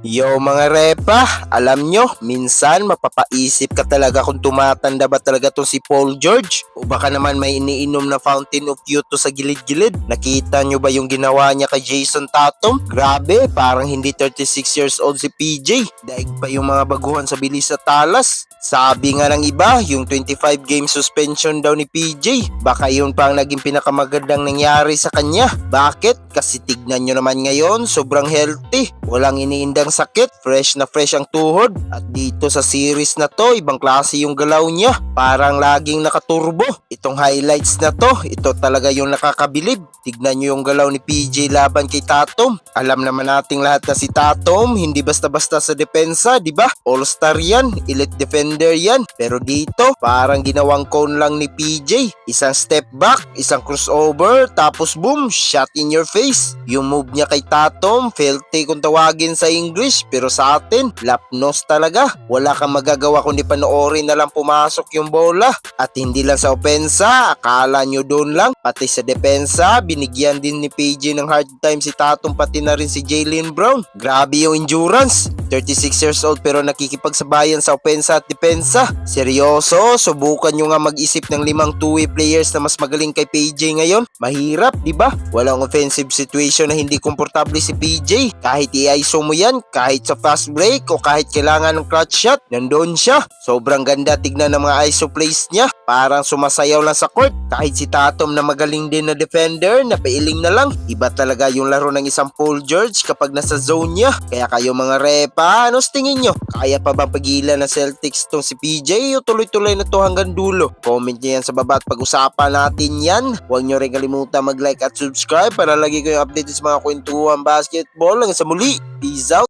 Yo mga repa, alam nyo, minsan mapapaisip ka talaga kung tumatanda ba talaga tong si Paul George o baka naman may iniinom na fountain of youth to sa gilid-gilid. Nakita nyo ba yung ginawa niya kay Jason Tatum? Grabe, parang hindi 36 years old si PJ. Daig pa yung mga baguhan sa bilis sa talas. Sabi nga ng iba, yung 25 game suspension daw ni PJ, baka yun pa ang naging pinakamagandang nangyari sa kanya. Bakit? Kasi tignan nyo naman ngayon, sobrang healthy. Walang iniindang sakit, fresh na fresh ang tuhod. At dito sa series na to, ibang klase yung galaw niya. Parang laging nakaturbo. Itong highlights na to, ito talaga yung nakakabilib. Tignan nyo yung galaw ni PJ laban kay Tatum. Alam naman nating lahat na si Tatum, hindi basta-basta sa depensa, di ba? All-star yan, elite defender yan. Pero dito, parang ginawang cone lang ni PJ. Isang step back, isang crossover, tapos boom, shot in your face. Yung move niya kay Tatum, filthy kung tawagin sa English, pero sa atin, lapnos talaga. Wala kang magagawa kundi panoorin na lang pumasok yung bola. At hindi lang sa opensa, akala nyo doon lang, pati sa depensa, binigyan din ni PJ ng hard time si Tatum, pati na rin si Jaylen Brown. Grabe yung endurance. 36 years old pero nakikipagsabayan sa opensa at depensa. Seryoso, subukan nyo nga mag-isip ng 5 two-way players na mas magaling kay PJ ngayon. Mahirap, di ba? Walang offensive situation na hindi komportable si PJ. Kahit i-ISO mo yan, kahit sa fast break o kahit kailangan ng clutch shot, nandoon siya. Sobrang ganda tignan ng mga ISO plays niya. Parang sumasayaw lang sa court. Kahit si Tatum na magaling din na defender, napailing na lang. Iba talaga yung laro ng isang Paul George kapag nasa zone niya. Kaya kayo mga repa, ano tingin nyo? Kaya pa bang pagilan ng Celtics tong si PJ o tuloy-tuloy na to hanggang dulo? Comment nyo yan sa baba at pag-usapan natin yan. Huwag nyo rin kalimutan mag-like at subscribe para lagi kayong updated sa mga kwentuhan basketball. Hanggang sa muli, peace out!